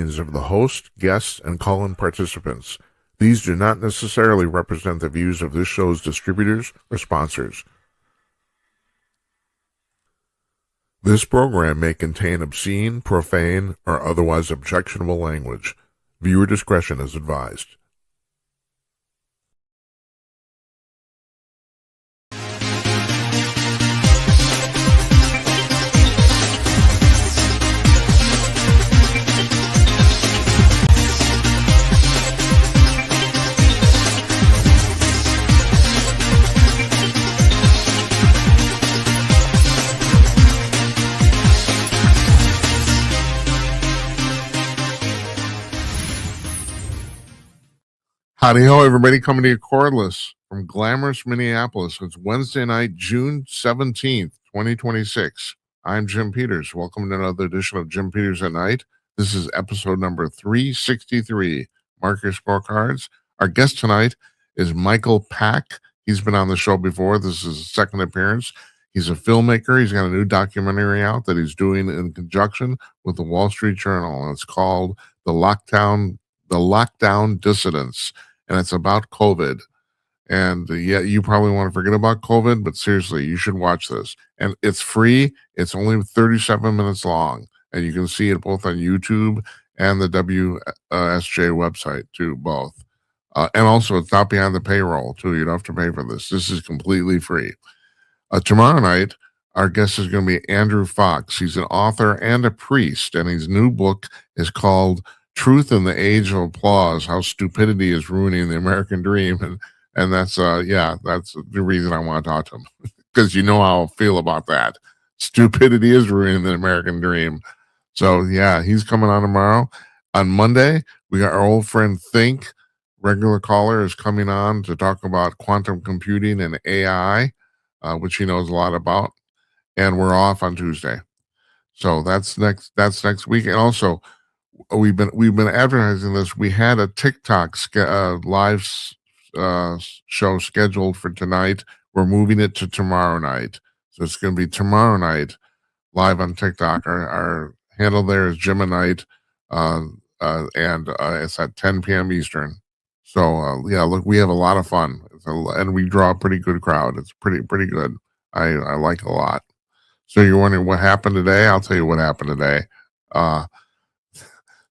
opinions of the host, guests, and call-in participants. These do not necessarily represent the views of this show's distributors or sponsors. This program may contain obscene, profane, or otherwise objectionable language. Viewer discretion is advised. Howdy ho, everybody, coming to you cordless from glamorous Minneapolis. It's Wednesday night, June 17th, 2026. I'm Jim Peters. Welcome to another edition of Jim Peters at Night. This is episode number 363. Mark your scorecards. Our guest tonight is Michael Pack. He's been on the show before. This is his second appearance. He's a filmmaker. He's got a new documentary out that he's doing in conjunction with the Wall Street Journal. And it's called The Lockdown Dissidents. And it's about COVID. And yeah, you probably want to forget about COVID, but seriously, you should watch this. And it's free. It's only 37 minutes long. And you can see it both on YouTube and the WSJ website, too, both. And also, it's not behind the payroll, too. You don't have to pay for this. This is completely free. Tomorrow night, our guest is going to be Andrew Fox. He's an author and a priest, and his new book is called Truth in the Age of Applause, How Stupidity is Ruining the American Dream. And that's that's the reason I want to talk to him, because you know how I feel about that. Stupidity is ruining the American dream. So yeah, he's coming on tomorrow. On Monday, we got our old friend Think, regular caller, is coming on to talk about quantum computing and AI, which he knows a lot about. And we're off on Tuesday. So that's next week. And also, we've been advertising this. We had a TikTok live show scheduled for tonight. We're moving it to tomorrow night, so it's going to be tomorrow night live on TikTok. Our handle there is Jim and Night, and it's at 10 p.m. Eastern. So look, we have a lot of fun, and we draw a pretty good crowd. It's pretty good. I like it a lot. So you're wondering what happened today? I'll tell you what happened today.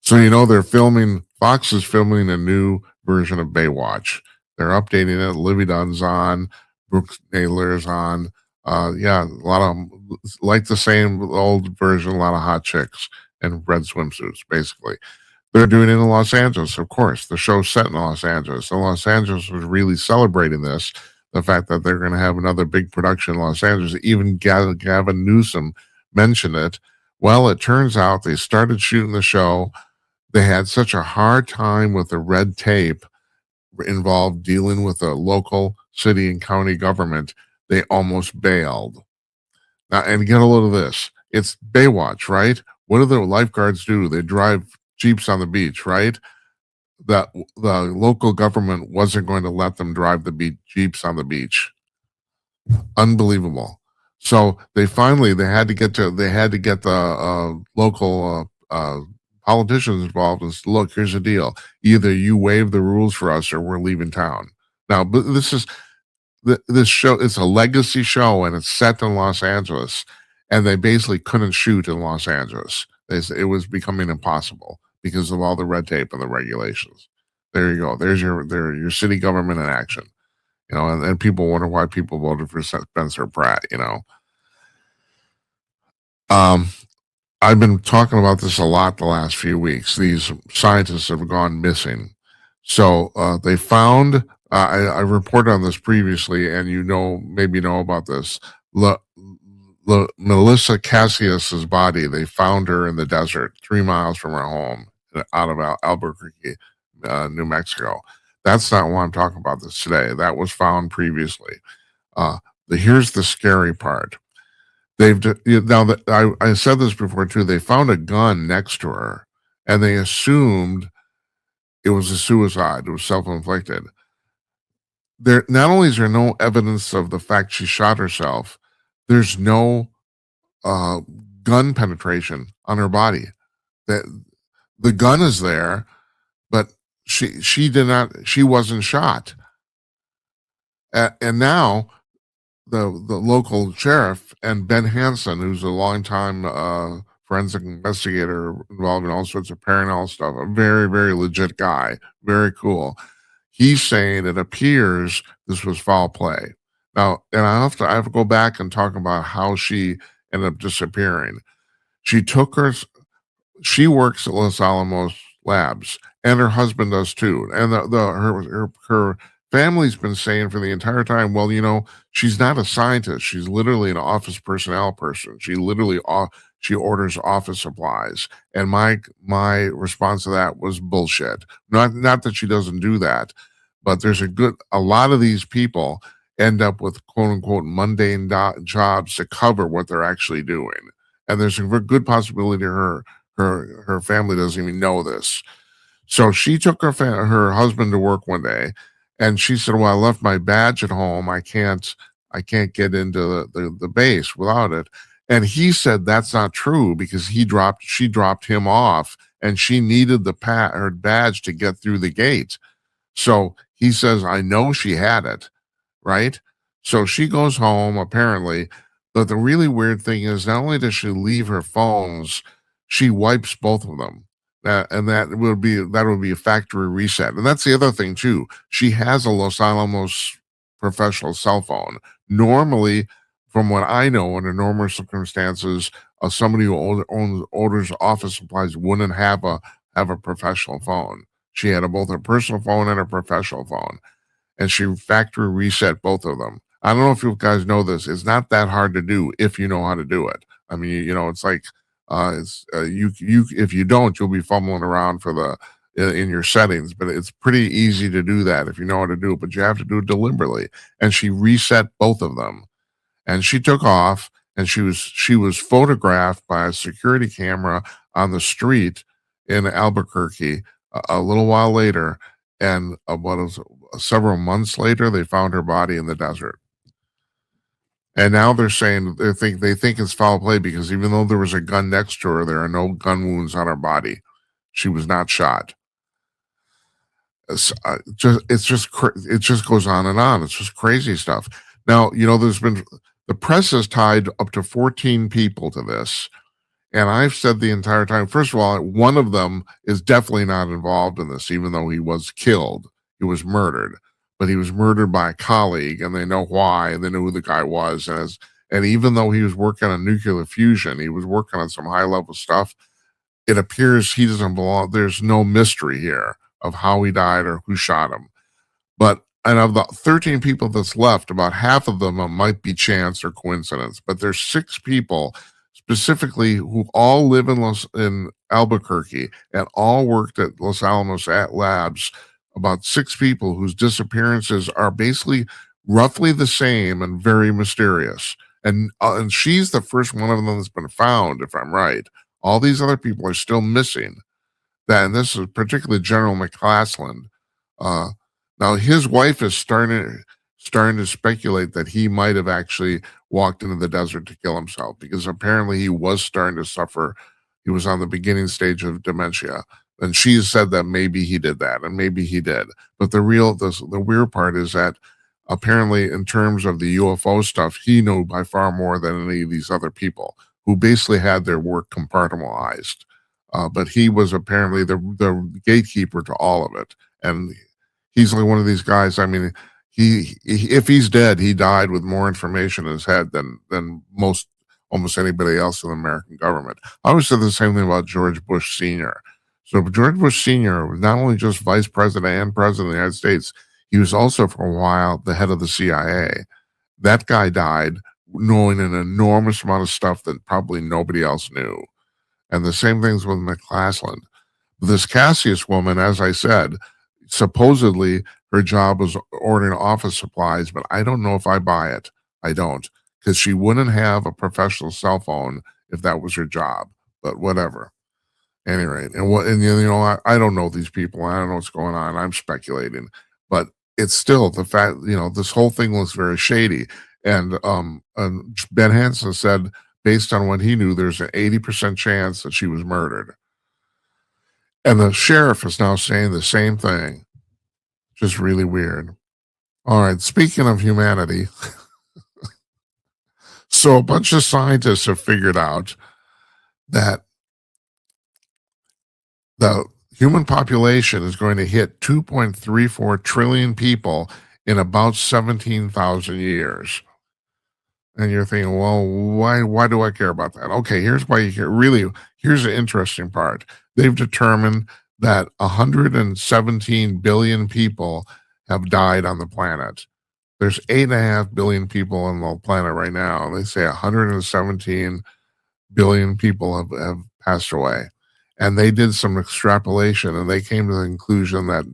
So, Fox is filming a new version of Baywatch. They're updating it. Livy Dunn's on, Brooke Naylor's on. A lot of, like the same old version, a lot of hot chicks in red swimsuits, basically. They're doing it in Los Angeles, of course. The show's set in Los Angeles. And Los Angeles was really celebrating this, the fact that they're going to have another big production in Los Angeles. Even Gavin Newsom mentioned it. Well, it turns out they started shooting the show. They had such a hard time with the red tape involved dealing with the local city and county government, they almost bailed. Now, and get a load of this. It's Baywatch, right? What do the lifeguards do? They drive Jeeps on the beach, right? The local government wasn't going to let them drive the Jeeps on the beach. Unbelievable. So they had to get the local politicians involved and said, look, here's the deal. Either you waive the rules for us or we're leaving town. Now, but this show, it's a legacy show, and it's set in Los Angeles, and they basically couldn't shoot in Los Angeles. It was becoming impossible because of all the red tape and the regulations. There you go. There's your city government in action. You know, and people wonder why people voted for Spencer Pratt, you know. I've been talking about this a lot the last few weeks. These scientists have gone missing. So they found, I reported on this previously, and maybe know about this. Melissa Cassius's body, they found her in the desert 3 miles from her home out of Albuquerque, New Mexico. That's not why I'm talking about this today. That was found previously. Here's the scary part. I said this before too. They found a gun next to her, and they assumed it was a suicide. It was self-inflicted. There, not only is there no evidence of the fact she shot herself, there's no gun penetration on her body. That The gun is there, but she wasn't shot. And now the local sheriff and Ben Hansen, who's a longtime forensic investigator involved in all sorts of paranormal stuff, a very, very legit guy, very cool. He's saying it appears this was foul play. Now, and I have to go back and talk about how she ended up disappearing. She took her she works at Los Alamos Labs, and her husband does too. And her family's been saying for the entire time, well, she's not a scientist. She's literally an office personnel person. She orders office supplies. And my response to that was bullshit. Not that she doesn't do that, but there's a lot of these people end up with quote unquote mundane jobs to cover what they're actually doing. And there's a good possibility her family doesn't even know this. So she took her husband to work one day, and she said, "Well, I left my badge at home. I can't get into the base without it." And he said that's not true because she dropped him off, and she needed her badge to get through the gate. So he says, "I know she had it." Right? So she goes home, apparently. But the really weird thing is, not only does she leave her phones, she wipes both of them. And that would be a factory reset. And that's the other thing, too. She has a Los Alamos professional cell phone. Normally, from what I know, under normal circumstances, somebody who orders office supplies wouldn't have a professional phone. She had both her personal phone and her professional phone, and she factory reset both of them. I don't know if you guys know this. It's not that hard to do if you know how to do it. I mean, it's like you if you don't, you'll be fumbling around in your settings. But it's pretty easy to do that if you know how to do it. But you have to do it deliberately. And she reset both of them, and she took off. And she was photographed by a security camera on the street in Albuquerque a little while later. And several months later, they found her body in the desert. And now they're saying they think it's foul play because even though there was a gun next to her, there are no gun wounds on her body. She was not shot. It just goes on and on. It's just crazy stuff. Now, the press has tied up to 14 people to this. And I've said the entire time, first of all, one of them is definitely not involved in this, even though he was killed. He was murdered, but he was murdered by a colleague, and they know why, and they know who the guy was. And even though he was working on nuclear fusion, he was working on some high level stuff. It appears he doesn't belong. There's no mystery here of how he died or who shot him. And of the 13 people that's left, about half of them might be chance or coincidence. But there's 6 people specifically who all live in Albuquerque and all worked at Los Alamos Labs. About 6 people whose disappearances are basically roughly the same and very mysterious. And she's the first one of them that's been found, if I'm right. All these other people are still missing. And this is particularly General McCaslin. Now his wife is starting to speculate that he might have actually walked into the desert to kill himself because apparently he was starting to suffer. He was on the beginning stage of dementia. And she said that maybe he did that, and maybe he did. But the weird part is that apparently in terms of the UFO stuff, he knew by far more than any of these other people who basically had their work compartmentalized. But he was apparently the gatekeeper to all of it. And he's like one of these guys. I mean, if he's dead, he died with more information in his head than almost anybody else in the American government. I always said the same thing about George Bush Sr. So George Bush Sr. was not only just vice president and president of the United States, he was also for a while the head of the CIA. That guy died knowing an enormous amount of stuff that probably nobody else knew. And the same things with McCaslin. This Cassius woman, as I said, supposedly her job was ordering office supplies, but I don't know if I buy it. I don't, because she wouldn't have a professional cell phone if that was her job. But whatever. Anyway, I don't know these people. I don't know what's going on. I'm speculating, but it's still the fact. This whole thing looks very shady. And Ben Hansen said, based on what he knew, there's an 80% chance that she was murdered. And the sheriff is now saying the same thing. Just really weird. All right, speaking of humanity, so a bunch of scientists have figured out that the human population is going to hit 2.34 trillion people in about 17,000 years. And you're thinking, well, why do I care about that? Okay, here's why you care. Really, here's the interesting part. They've determined that 117 billion people have died on the planet. There's 8.5 billion people on the planet right now. They say 117 billion people have passed away. And they did some extrapolation and they came to the conclusion that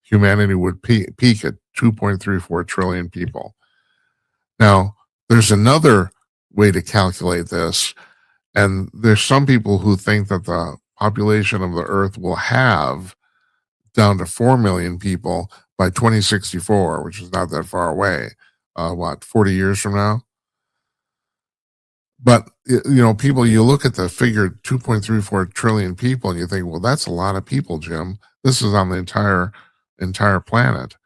humanity would peak at 2.34 trillion people. Now, there's another way to calculate this, and there's some people who think that the population of the Earth will have down to 4 million people by 2064, which is not that far away. 40 years from now? But people, you look at the figure 2.34 trillion people and you think, well, that's a lot of people, Jim. This is on the entire planet.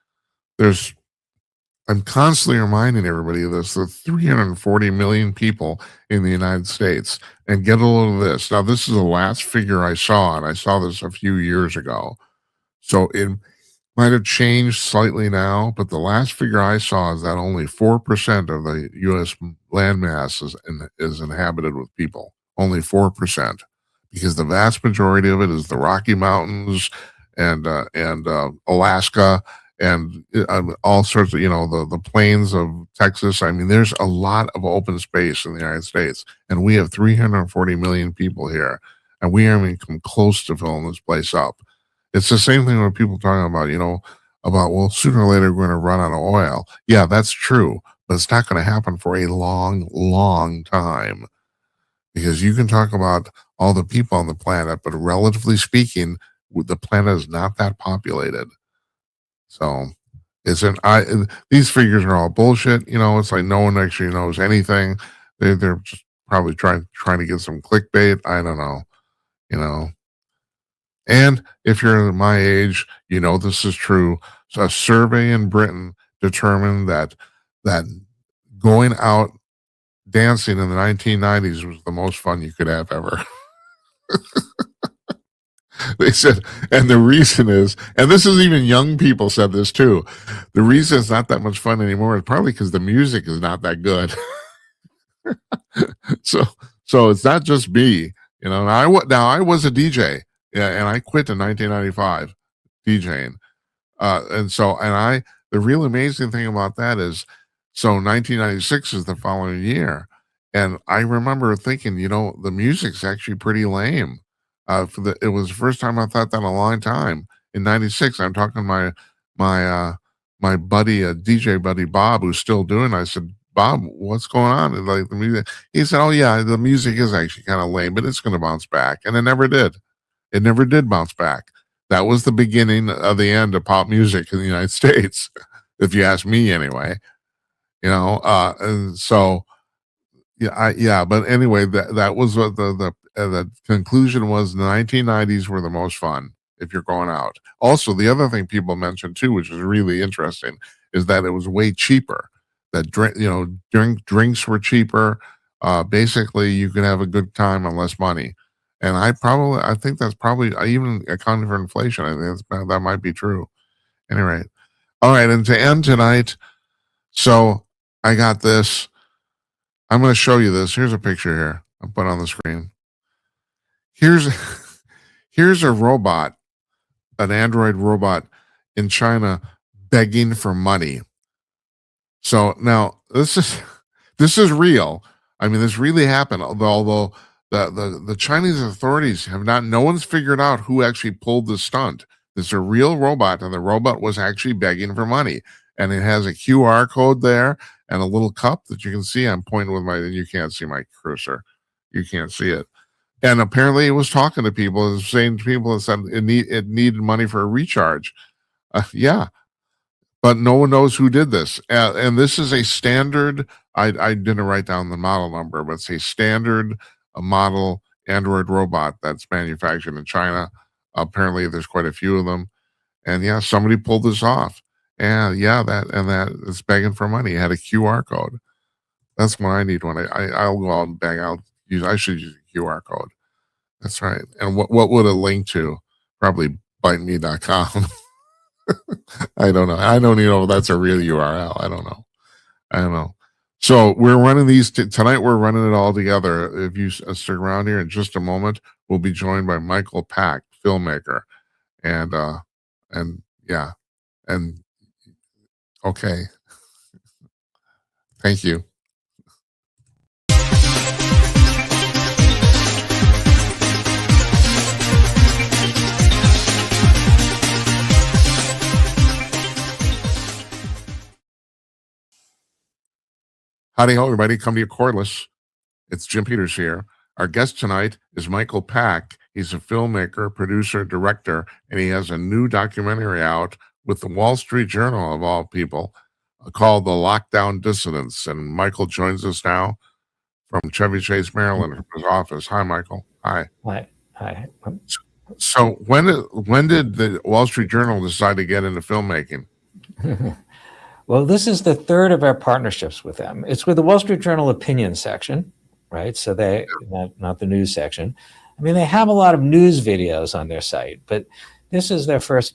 I'm constantly reminding everybody of this. There are 340 million people in the United States. And get a load of this. Now, this is the last figure I saw, and I saw this a few years ago. So it might have changed slightly now, but the last figure I saw is that only 4% of the U.S. landmass is inhabited with people. Only 4%, because the vast majority of it is the Rocky Mountains and Alaska and all sorts of, the plains of Texas. I mean, there's a lot of open space in the United States, and we have 340 million people here, and we haven't even come close to filling this place up. It's the same thing when people talking about, well, sooner or later we're going to run out of oil. Yeah, that's true, but it's not going to happen for a long, long time, because you can talk about all the people on the planet, but relatively speaking, the planet is not that populated. So these figures are all bullshit. It's like no one actually knows anything. They're just probably trying to get some clickbait. I don't know. And if you're my age, this is true. So a survey in Britain determined that going out dancing in the 1990s was the most fun you could have ever. They said, and the reason is, and this is even young people said this too, the reason it's not that much fun anymore is probably because the music is not that good. so it's not just me, Now I was a DJ, yeah, and I quit in 1995 DJing, the real amazing thing about that is, so 1996 is the following year, and I remember thinking, the music's actually pretty lame. It was the first time I thought that in a long time. In '96, I'm talking my buddy, DJ buddy Bob, who's still doing it. I said, Bob, what's going on? And like the music, he said, oh yeah, the music is actually kind of lame, but it's going to bounce back, and it never did. It never did bounce back. That was the beginning of the end of pop music in the United States, if you ask me, anyway. And so yeah. But anyway, that was what the conclusion was. The 1990s were the most fun if you're going out. Also, the other thing people mentioned too, which is really interesting, is that it was way cheaper. That drinks were cheaper. Basically, you could have a good time on less money. And I think that's probably even accounting for inflation. I think that might be true. Anyway, all right. And to end tonight, so I got this. I'm going to show you this. Here's a picture here. I'll put on the screen. Here's a robot, an android robot in China begging for money. So now this is real. I mean, this really happened. Although the Chinese authorities no one's figured out who actually pulled the stunt. It's a real robot, and the robot was actually begging for money. And it has a QR code there and a little cup that you can see. I'm pointing with and you can't see my cursor. You can't see it. And apparently it was talking to people, it was saying to people that said it needed money for a recharge. Yeah. But no one knows who did this. And this is a standard, I didn't write down the model number, but it's a standard model Android robot that's manufactured in China. Apparently, there's quite a few of them, and yeah, somebody pulled this off, and yeah, that is begging for money. It had a QR code. That's what I need when I'll go out and bang out. I should use a QR code. That's right. And what would it link to? Probably biteme.com. I don't know. I don't even know if that's a real URL. I don't know. I don't know. So we're running these tonight. We're running it all together. If you stick around here in just a moment, we'll be joined by Michael Pack, filmmaker, and yeah, and okay. Thank you. Howdy ho, everybody. Come to your cordless. It's Jim Peters here. Our guest tonight is Michael Pack. He's a filmmaker, producer, director, and he has a new documentary out with the Wall Street Journal, of all people, called The Lockdown Dissidents. And Michael joins us now from Chevy Chase, Maryland, from his office. Hi, Michael. Hi. Hi. So when did the Wall Street Journal decide to get into filmmaking? Well, this is the third of our partnerships with them. It's with the Wall Street Journal opinion section, right? So they, not the news section. I mean, they have a lot of news videos on their site, but this is their first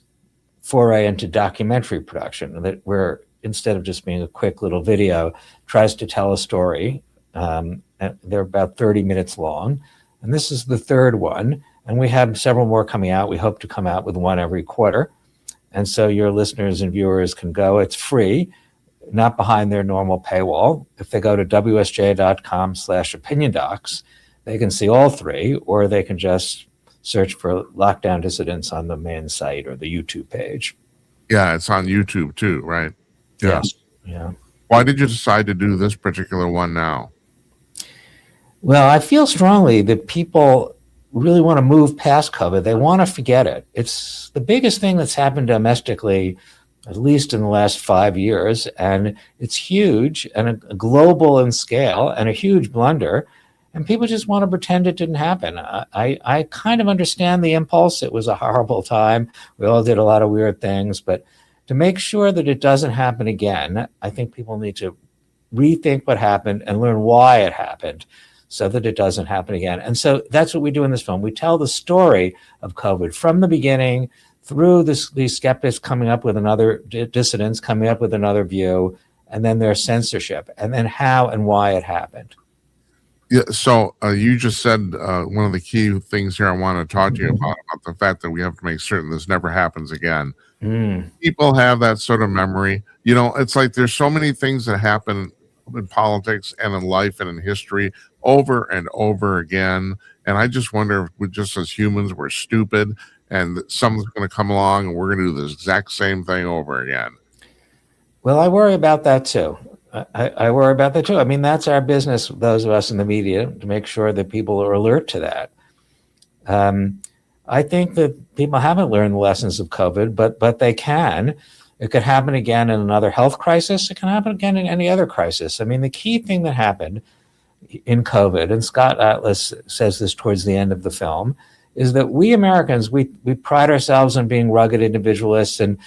foray into documentary production, that where instead of just being a quick little video, tries to tell a story. They're about 30 minutes long, and this is the third one. And we have several more coming out. We hope to come out with one every quarter. And so your listeners and viewers can go. It's free, not behind their normal paywall. If they go to wsj.com/opinion docs, they can see all three, or they can just search for Lockdown Dissidents on the main site or the YouTube page. Yeah, it's on YouTube too, right? Yeah. Yes. Yeah. Why did you decide to do this particular one now? Well, I feel strongly that people really want to move past COVID. They want to forget it. It's the biggest thing that's happened domestically, at least in the last 5 years. And it's huge and a global in scale and a huge blunder. And people just want to pretend it didn't happen. I kind of understand the impulse. It was a horrible time. We all did a lot of weird things. But to make sure that it doesn't happen again, I think people need to rethink what happened and learn why it happened, so that it doesn't happen again. And so that's what we do in this film. We tell the story of COVID from the beginning through these skeptics coming up with another, dissidents coming up with another view, and then their censorship, and then how and why it happened. Yeah. So you just said one of the key things here I want to talk to you about the fact that we have to make certain this never happens again. People have that sort of memory. You know, it's like there's so many things that happen in politics and in life and in history over and over again. And I just wonder if we just as humans, we're stupid and someone's going to come along and we're going to do the exact same thing over again. Well, I worry about that too. I worry about that too. I mean, that's our business, those of us in the media, to make sure that people are alert to that. I think that people haven't learned the lessons of COVID, but they can. It could happen again in another health crisis. It can happen again in any other crisis. I mean, the key thing that happened in COVID, and Scott Atlas says this towards the end of the film, is that we Americans, we pride ourselves on being rugged individualists and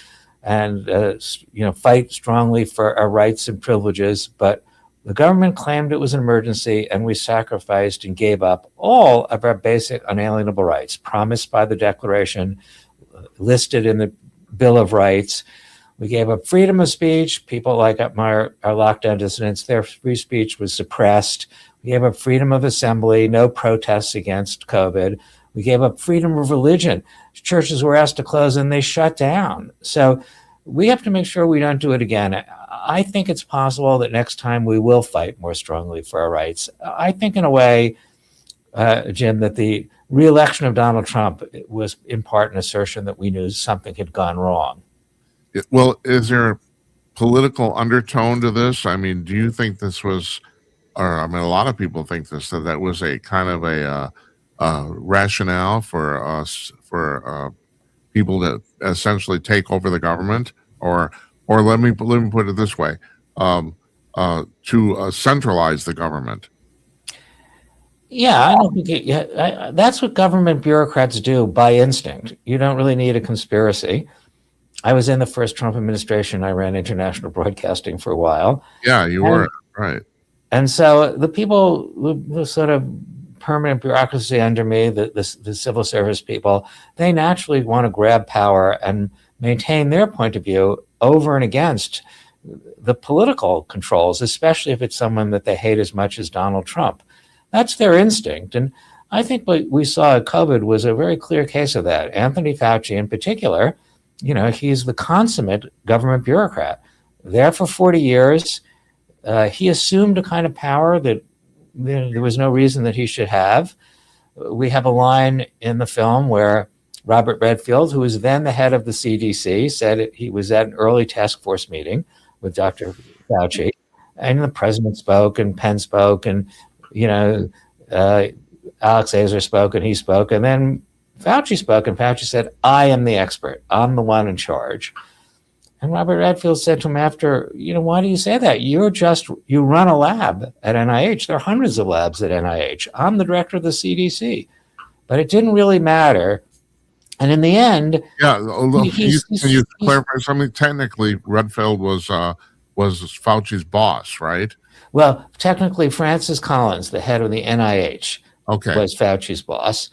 fight strongly for our rights and privileges. But the government claimed it was an emergency, and we sacrificed and gave up all of our basic unalienable rights promised by the Declaration, listed in the Bill of Rights. We gave up freedom of speech. People like our lockdown dissidents, their free speech was suppressed. We gave up freedom of assembly, no protests against COVID. We gave up freedom of religion. Churches were asked to close and they shut down. So we have to make sure we don't do it again. I think it's possible that next time we will fight more strongly for our rights. I think in a way, Jim, that the re-election of Donald Trump was in part an assertion that we knew something had gone wrong. Well, is there a political undertone to this? I mean, do you think this was, or I mean, a lot of people think this, that was a kind of a rationale for us, for people to essentially take over the government, or let me put it this way, to centralize the government. Yeah, I don't think that's what government bureaucrats do by instinct. You don't really need a conspiracy. I was in the first Trump administration. I ran international broadcasting for a while. Yeah, you And, were right. and so the people, the sort of permanent bureaucracy under me, the civil service people, they naturally want to grab power and maintain their point of view over and against the political controls, especially if it's someone that they hate as much as Donald Trump. That's their instinct. And I think what we saw at COVID was a very clear case of that. Anthony Fauci, in particular, he's the consummate government bureaucrat. There for 40 years, he assumed a kind of power that there was no reason that he should have. We have a line in the film where Robert Redfield, who was then the head of the CDC, said he was at an early task force meeting with Dr. Fauci, and the president spoke, and Penn spoke, and Alex Azar spoke, and he spoke, and then Fauci spoke, and Fauci said, "I am the expert. I'm the one in charge." And Robert Redfield said to him after, "Why do you say that? You run a lab at NIH. There are hundreds of labs at NIH. I'm the director of the CDC." But it didn't really matter. And in the end, yeah, can you clarify something? Technically, Redfield was Fauci's boss, right? Well, technically, Francis Collins, the head of the NIH, was Fauci's boss.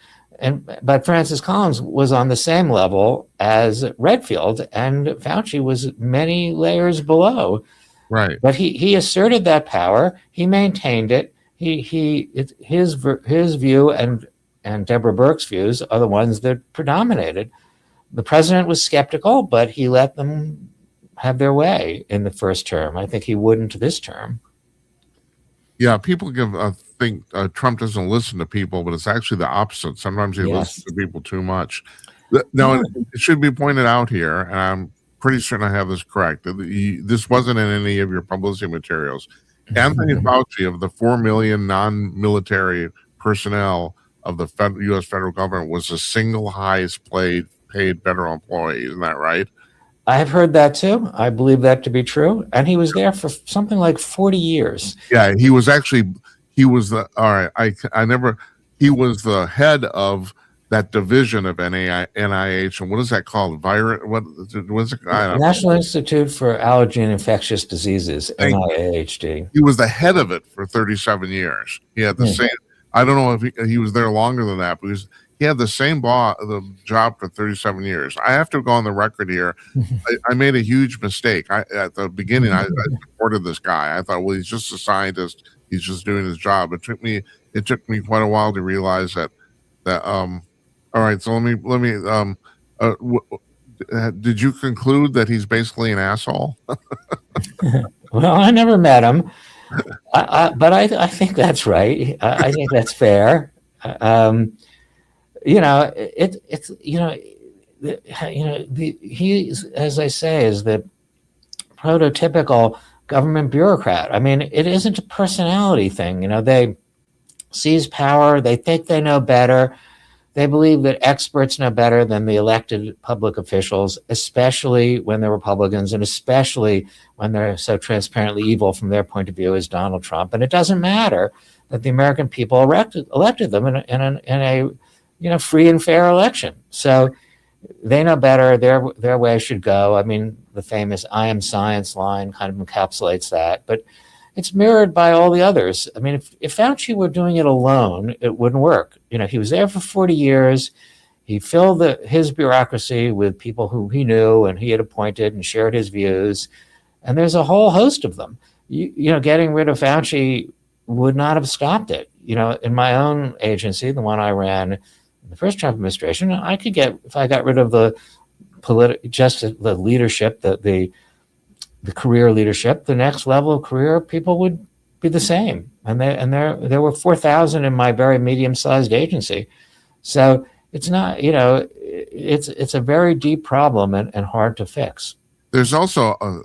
But Francis Collins was on the same level as Redfield, and Fauci was many layers below. Right. But he asserted that power. He maintained it. His view and Deborah Burke's views are the ones that predominated. The president was skeptical, but he let them have their way in the first term. I think he wouldn't this term. Yeah, people think Trump doesn't listen to people, but it's actually the opposite. Sometimes he listens to people too much. Now, it should be pointed out here, and I'm pretty certain I have this correct. This wasn't in any of your publicity materials. Anthony Fauci, of the 4 million non-military personnel of the U.S. federal government, was the single highest paid federal employee. Isn't that right? I have heard that too. I believe that to be true. And he was there for something like 40 years. Yeah, he was the head of that division of NIH. And what is that called? National Institute for Allergy and Infectious Diseases, NIAHD. He was the head of it for 37 years. He had the same, I don't know if he was there longer than that, but he had the same job for 37 years. I have to go on the record here. I made a huge mistake. At the beginning, I supported this guy. I thought, well, he's just a scientist. He's just doing his job. It took me quite a while to realize that. All right. So let me. Did you conclude that he's basically an asshole? Well, I never met him, but I think that's right. I think that's fair. He, as I say, is the prototypical government bureaucrat. I mean, it isn't a personality thing. They seize power. They think they know better. They believe that experts know better than the elected public officials, especially when they're Republicans, and especially when they're so transparently evil from their point of view as Donald Trump. And it doesn't matter that the American people elected them in a free and fair election. So they know better. Their way should go. I mean, the famous "I am science" line kind of encapsulates that, but it's mirrored by all the others. I mean, if Fauci were doing it alone, it wouldn't work. He was there for 40 years. He filled his bureaucracy with people who he knew and he had appointed and shared his views. And there's a whole host of them. Getting rid of Fauci would not have stopped it. In my own agency, the one I ran in the first Trump administration, I could if I got rid of the leadership, the career leadership, the next level of career people would be the same. And there were 4,000 in my very medium-sized agency. So it's not, it's a very deep problem and hard to fix. There's also a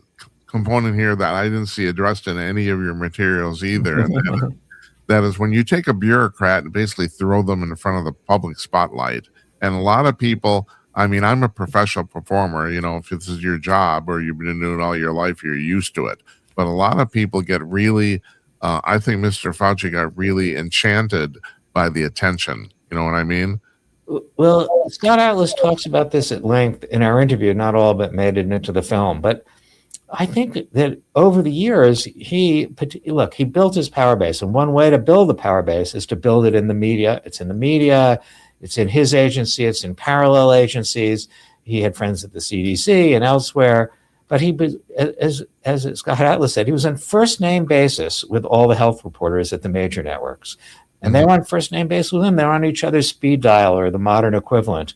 component here that I didn't see addressed in any of your materials either. And that is when you take a bureaucrat and basically throw them in front of the public spotlight. And a lot of people, I mean, I'm a professional performer, if this is your job or you've been doing it all your life, you're used to it. But a lot of people get really, I think Mr. Fauci got really enchanted by the attention. You know what I mean? Well, Scott Atlas talks about this at length in our interview. Not all of it made it into the film, but I think that over the years, he built his power base, and one way to build the power base is to build it in the media. It's in the media, it's in his agency, it's in parallel agencies. He had friends at the CDC and elsewhere, but as Scott Atlas said, he was on first name basis with all the health reporters at the major networks. And they were on first name basis with him. They're on each other's speed dial or the modern equivalent.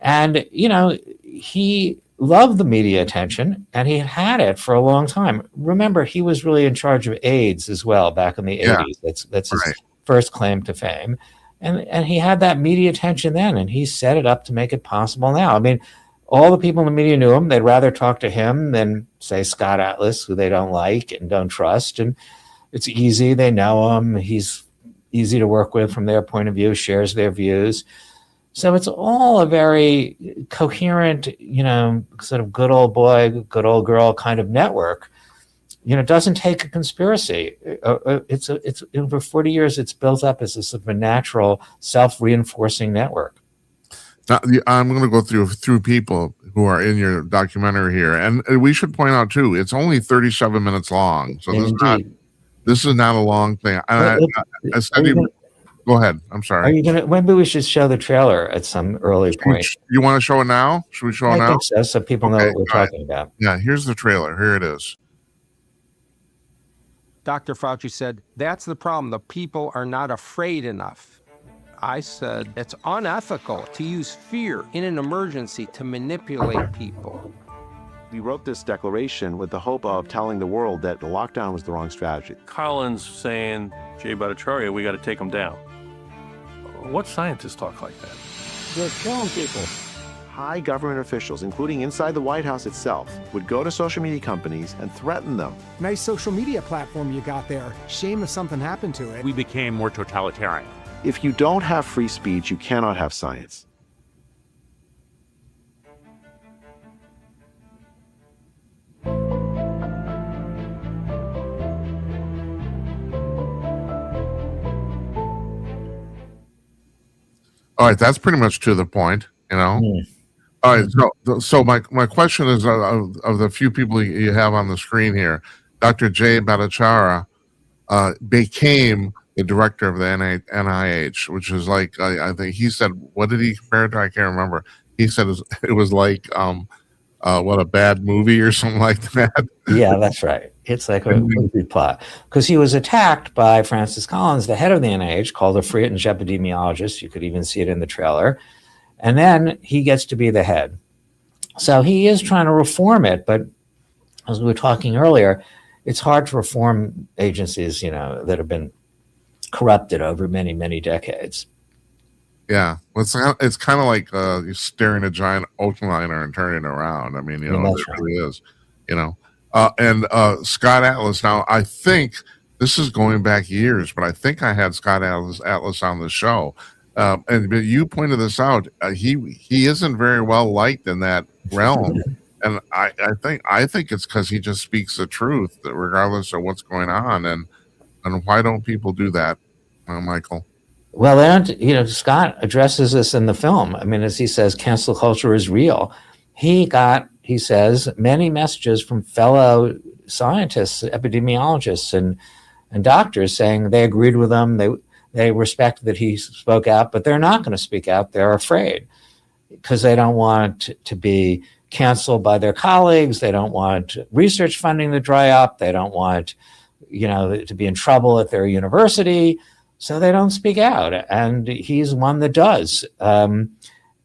And, he loved the media attention, and he had it for a long time. Remember, he was really in charge of AIDS as well back in the 80s. That's his first claim to fame. And he had that media attention then, and he set it up to make it possible now. I mean, all the people in the media knew him. They'd rather talk to him than, say, Scott Atlas, who they don't like and don't trust. And it's easy. They know him. He's easy to work with from their point of view, shares their views. So it's all a very coherent, sort of good old boy, good old girl kind of network. It doesn't take a conspiracy. It's for 40 years, it's built up as a sort of a natural self-reinforcing network. Now, I'm going to go through people who are in your documentary here. And we should point out, too, it's only 37 minutes long. So this is not a long thing. Go ahead. I'm sorry. Maybe we should show the trailer at some early point. You want to show it now? Should we show it now? I think so people know what we're talking about. Yeah, here's the trailer. Here it is. Dr. Fauci said, that's the problem. The people are not afraid enough. I said, it's unethical to use fear in an emergency to manipulate people. We wrote this declaration with the hope of telling the world that the lockdown was the wrong strategy. Collins saying, Jay Bhattacharya, we got to take him down. What scientists talk like that? They're killing people. High government officials, including inside the White House itself, would go to social media companies and threaten them. Nice social media platform you got there. Shame if something happened to it. We became more totalitarian. If you don't have free speech, you cannot have science. All right, that's pretty much to the point, All right, so my question is of the few people you have on the screen here, Dr. Jay Bhattacharya became the director of the NIH, which is like, I think he said, what did he compare it to? I can't remember. He said it was like, what, a bad movie or something like that? Yeah, that's right. It's like a movie plot. Because he was attacked by Francis Collins, the head of the NIH, called a fringe epidemiologist. You could even see it in the trailer. And then he gets to be the head. So he is trying to reform it. But as we were talking earlier, it's hard to reform agencies, that have been corrupted over many, many decades. Yeah, well, it's kind of like you're staring at a giant ocean liner and turning it around. I mean, it really is, And Scott Atlas. Now, I think this is going back years, but I think I had Scott Atlas on the show, and you pointed this out. He isn't very well liked in that realm, and I think it's because he just speaks the truth, regardless of what's going on. And why don't people do that, Michael? Well, they don't, Scott addresses this in the film. I mean, as he says, cancel culture is real. He says, many messages from fellow scientists, epidemiologists, and doctors saying they agreed with him. They respect that he spoke out, but they're not going to speak out. They're afraid because they don't want to be canceled by their colleagues. They don't want research funding to dry up. They don't want, to be in trouble at their university. So they don't speak out, and he's one that does. And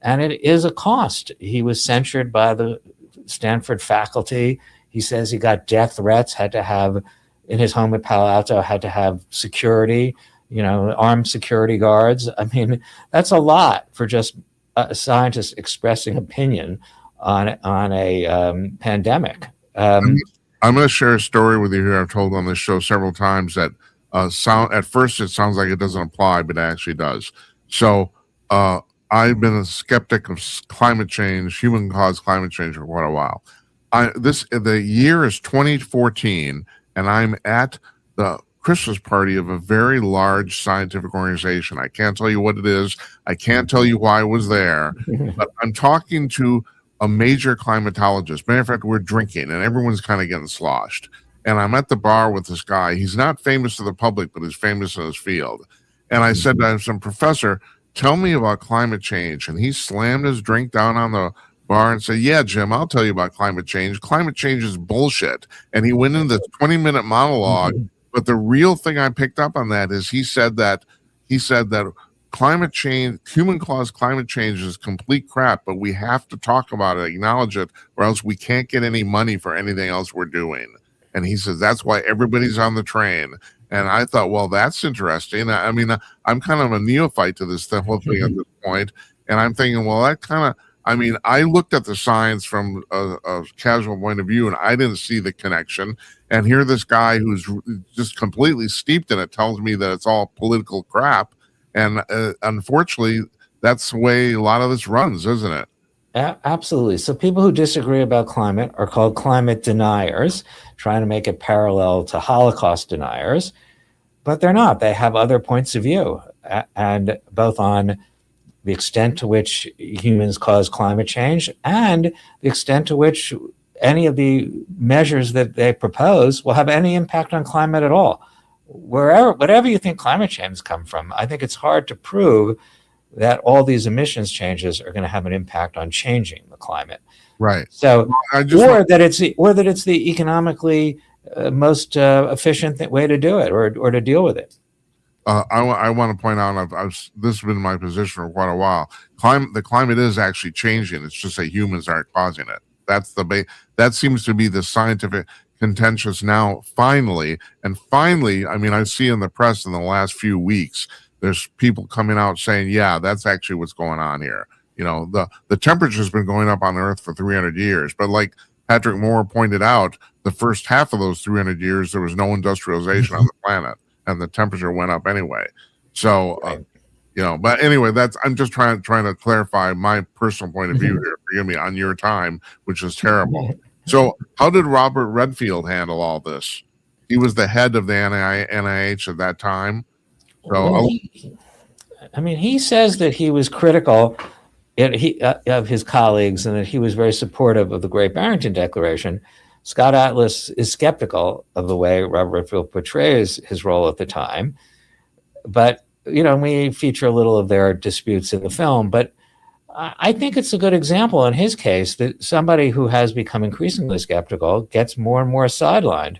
it is a cost. He was censured by the Stanford faculty. He says he got death threats, had to have, in his home at Palo Alto, had to have security, armed security guards. I mean, that's a lot for just a scientist expressing opinion on a pandemic. I'm going to share a story with you here I've told on this show several times that at first it sounds like it doesn't apply, but it actually does. So I've been a skeptic of climate change, human-caused climate change, for quite a while. The year is 2014, and I'm at the Christmas party of a very large scientific organization. I can't tell you what it is. I can't tell you why I was there, but I'm talking to a major climatologist. Matter of fact, we're drinking and everyone's kind of getting sloshed. And I'm at the bar with this guy. He's not famous to the public, but he's famous in his field. And I said to him, some professor, tell me about climate change. And he slammed his drink down on the bar and said, yeah, Jim, I'll tell you about climate change. Climate change is bullshit. And he went into this 20-minute monologue. But the real thing I picked up on that is he said that climate change, human-caused climate change is complete crap, but we have to talk about it, acknowledge it, or else we can't get any money for anything else we're doing. And he says that's why everybody's on the train. And I thought, well, that's interesting. I mean, I'm kind of a neophyte to this whole thing at this point, and I'm thinking, well, that kind of, I mean, I looked at the science from a casual point of view, and I didn't see the connection. And here, this guy who's just completely steeped in it tells me that it's all political crap. And unfortunately, that's the way a lot of this runs, isn't it? Absolutely. So people who disagree about climate are called climate deniers, trying to make it parallel to Holocaust deniers, but they're not. They have other points of view, and both on the extent to which humans cause climate change and the extent to which any of the measures that they propose will have any impact on climate at all. Whatever you think climate change come from, I think it's hard to prove that all these emissions changes are going to have an impact on changing the climate. Right. So, or that it's the economically most efficient way to do it, or to deal with it. I want to point out, this has been my position for quite a while. The climate is actually changing. It's just that humans aren't causing it. That's that seems to be the scientific contentious now. Finally, I mean, I see in the press in the last few weeks, there's people coming out saying, yeah, that's actually what's going on here. You know, the temperature's been going up on Earth for 300 years, but like Patrick Moore pointed out, the first half of those 300 years, there was no industrialization on the planet, and the temperature went up anyway. So, you know, but anyway, I'm just trying to clarify my personal point of view here. Forgive me, on your time, which is terrible. So, how did Robert Redfield handle all this? He was the head of the NIH at that time. So, he says that he was critical of his colleagues and that he was very supportive of the Great Barrington Declaration. Scott Atlas is skeptical of the way Robert Redfield portrays his role at the time. But, you know, we feature a little of their disputes in the film. But I think it's a good example in his case that somebody who has become increasingly skeptical gets more and more sidelined.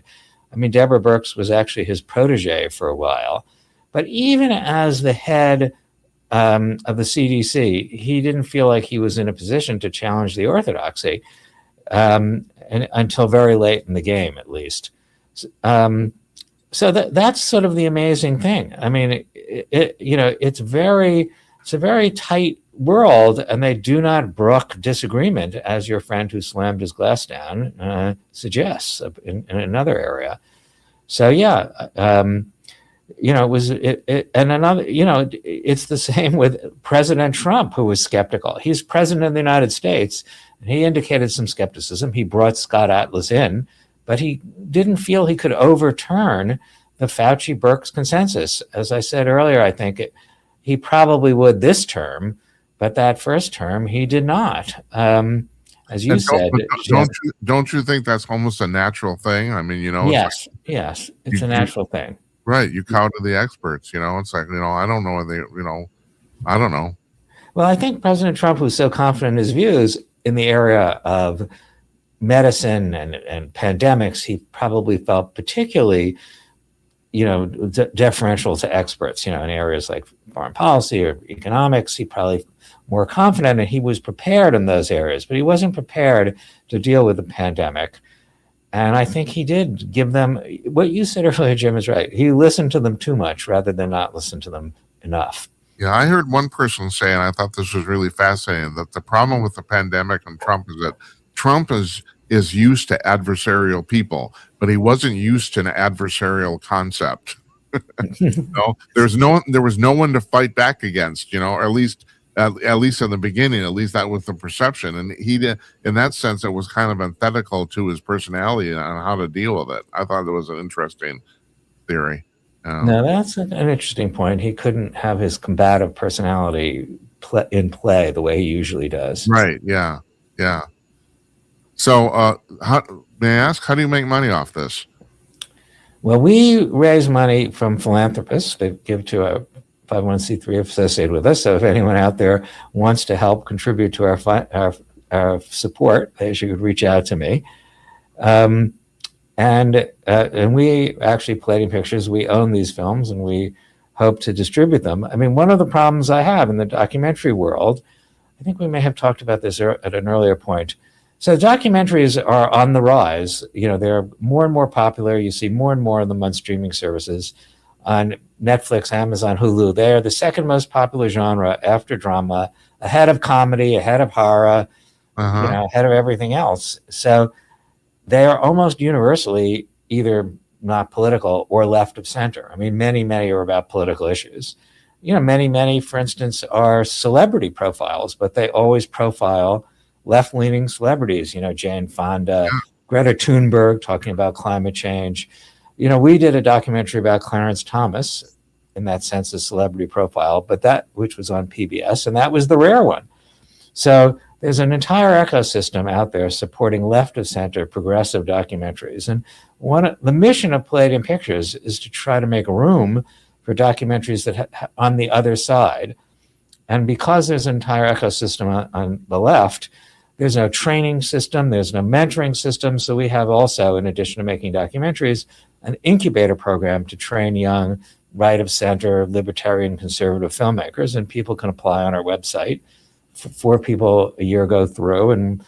I mean, Deborah Birx was actually his protege for a while. But even as the head of the CDC, he didn't feel like he was in a position to challenge the orthodoxy until very late in the game, at least. So that's sort of the amazing thing. I mean, it's a very tight world, and they do not brook disagreement, as your friend who slammed his glass down suggests in another area. So it's the same with President Trump, who was skeptical. He's president of the United States, and he indicated some skepticism. He brought Scott Atlas in, but he didn't feel he could overturn the Fauci-Birx consensus. As I said earlier, I think he probably would this term, but that first term he did not. As you said, don't you think that's almost a natural thing? I mean, yes, it's a natural thing. Right. You cow to the experts, it's like, I don't know. I don't know. Well, I think President Trump was so confident in his views in the area of medicine and pandemics, he probably felt particularly, deferential to experts, in areas like foreign policy or economics. He probably more confident, and he was prepared in those areas, but he wasn't prepared to deal with the pandemic. And I think he did give them, what you said earlier, Jim, is right. He listened to them too much rather than not listen to them enough. Yeah, I heard one person say, and I thought this was really fascinating, that the problem with the pandemic and Trump is that Trump is used to adversarial people, but he wasn't used to an adversarial concept. There was no one to fight back against, or at least in the beginning, at least that was the perception. And he did, in that sense, it was kind of antithetical to his personality on how to deal with it. I thought it was an interesting theory. No, that's an interesting point. He couldn't have his combative personality in play the way he usually does. Right. Yeah. Yeah. So, may I ask, how do you make money off this? Well, we raise money from philanthropists. They give to a 501c3 associated with us. So if anyone out there wants to help contribute to our support, they should reach out to me. And we actually, Palladium Pictures, we own these films and we hope to distribute them. I mean, one of the problems I have in the documentary world, I think we may have talked about this at an earlier point. So documentaries are on the rise. They're more and more popular. You see more and more of them on streaming services, on Netflix, Amazon, Hulu. They are the second most popular genre after drama, ahead of comedy, ahead of horror, ahead of everything else. So they are almost universally either not political or left of center. I mean, many are about political issues. Many, for instance, are celebrity profiles, but they always profile left-leaning celebrities, Jane Fonda, Greta Thunberg talking about climate change. We did a documentary about Clarence Thomas, in that sense, a celebrity profile, but which was on PBS, and that was the rare one. So there's an entire ecosystem out there supporting left of center progressive documentaries. And the mission of Palladium Pictures is to try to make room for documentaries that on the other side. And because there's an entire ecosystem on the left, there's no training system, there's no mentoring system. So we have also, in addition to making documentaries, an incubator program to train young right of center, libertarian, conservative filmmakers. And people can apply on our website. 4 people a year go through, and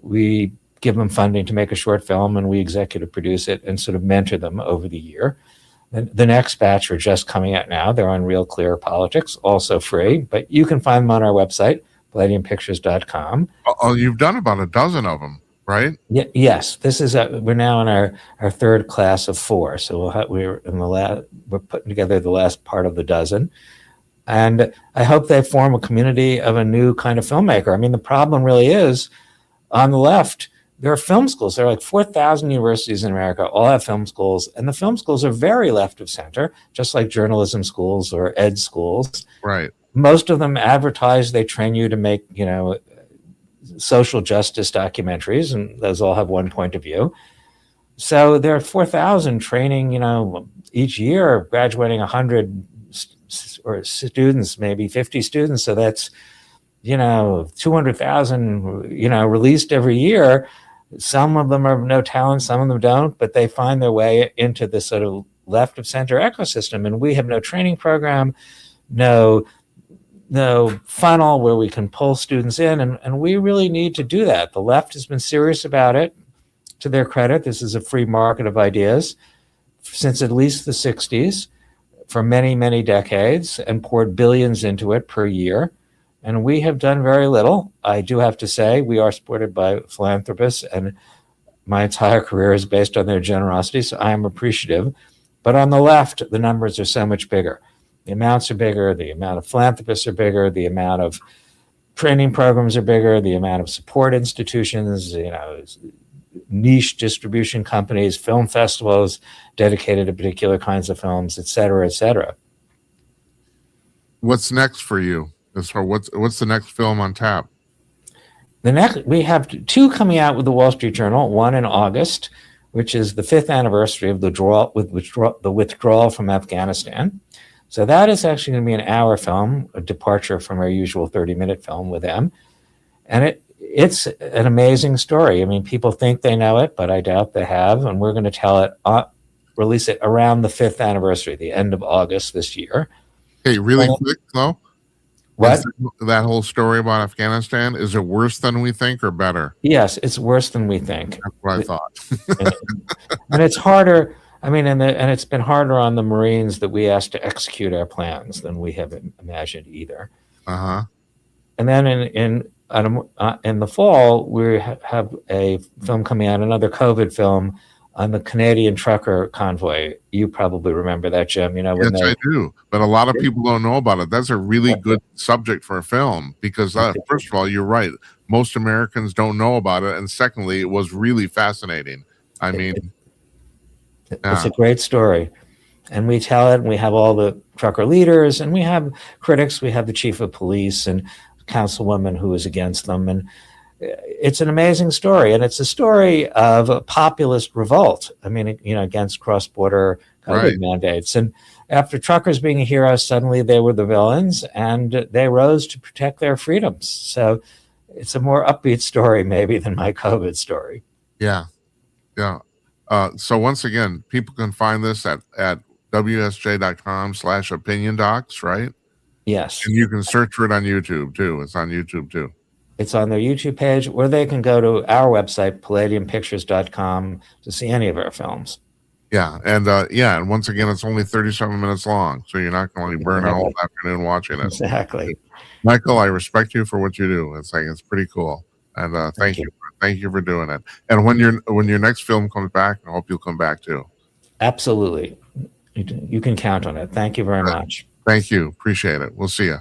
we give them funding to make a short film, and we executive produce it and sort of mentor them over the year. The next batch are just coming out now. They're on Real Clear Politics, also free, but you can find them on our website, palladiumpictures.com. Oh, you've done about a dozen of them, right? Yes. This is we're now in our third class of 4. So we're putting together the last part of the dozen. And I hope they form a community of a new kind of filmmaker. I mean, the problem really is on the left, there are film schools. There are like 4,000 universities in America, all have film schools. And the film schools are very left of center, just like journalism schools or ed schools. Right. Most of them advertise they train you to make, social justice documentaries, and those all have one point of view. So there are 4,000 training, each year, graduating 100 or students, maybe 50 students. So that's, 200,000, released every year. Some of them are no talent, some of them don't, but they find their way into this sort of left of center ecosystem. And we have no training program, no funnel where we can pull students in. And we really need to do that. The left has been serious about it. To their credit, this is a free market of ideas since at least the 60s. For many decades, and poured billions into it per year. And we have done very little. I do have to say, we are supported by philanthropists, and my entire career is based on their generosity, so I am appreciative. But on the left, the numbers are so much bigger. The amounts are bigger, the amount of philanthropists are bigger, the amount of training programs are bigger, the amount of support institutions, niche distribution companies, film festivals dedicated to particular kinds of films, et cetera, et cetera. What's next for you? What's the next film on tap? We have 2 coming out with the Wall Street Journal, one in August, which is the 5th anniversary of the withdrawal from Afghanistan. So that is actually going to be an hour film, a departure from our usual 30-minute film with them. And it's an amazing story. I mean, people think they know it, but I doubt they have. And we're going to tell it, release it around the 5th anniversary, the end of August this year. Hey, really quick though. What? That whole story about Afghanistan, is it worse than we think or better? Yes, it's worse than we think. That's what I thought. and it's harder. I mean, and it's been harder on the Marines that we asked to execute our plans than we have imagined either. Uh-huh. And then in the fall, we have a film coming out, another COVID film on the Canadian trucker convoy. You probably remember that, Jim. Yes, I do. But a lot of people don't know about it. That's a really good subject for a film because, first of all, you're right. Most Americans don't know about it. And secondly, it was really fascinating. I mean, it's a great story. And we tell it, and we have all the trucker leaders, and we have critics. We have the chief of police and councilwoman who is against them. And it's an amazing story. And it's a story of a populist revolt. I mean, against cross-border COVID mandates. And after truckers being a hero, suddenly they were the villains, and they rose to protect their freedoms. So it's a more upbeat story maybe than my COVID story. Yeah. So once again, people can find this at wsj.com/opinion docs, right? Yes. And you can search for it on YouTube too. It's on YouTube too. It's on their YouTube page, or they can go to our website, palladiumpictures.com, to see any of our films. Yeah. And once again, it's only 37 minutes long. So you're not going to burn a whole afternoon watching it. Exactly. Michael, I respect you for what you do. It's pretty cool. And thank you. Thank you for doing it. And when your next film comes back, I hope you'll come back too. Absolutely. You can count on it. Thank you very much. Thank you. Appreciate it. We'll see you.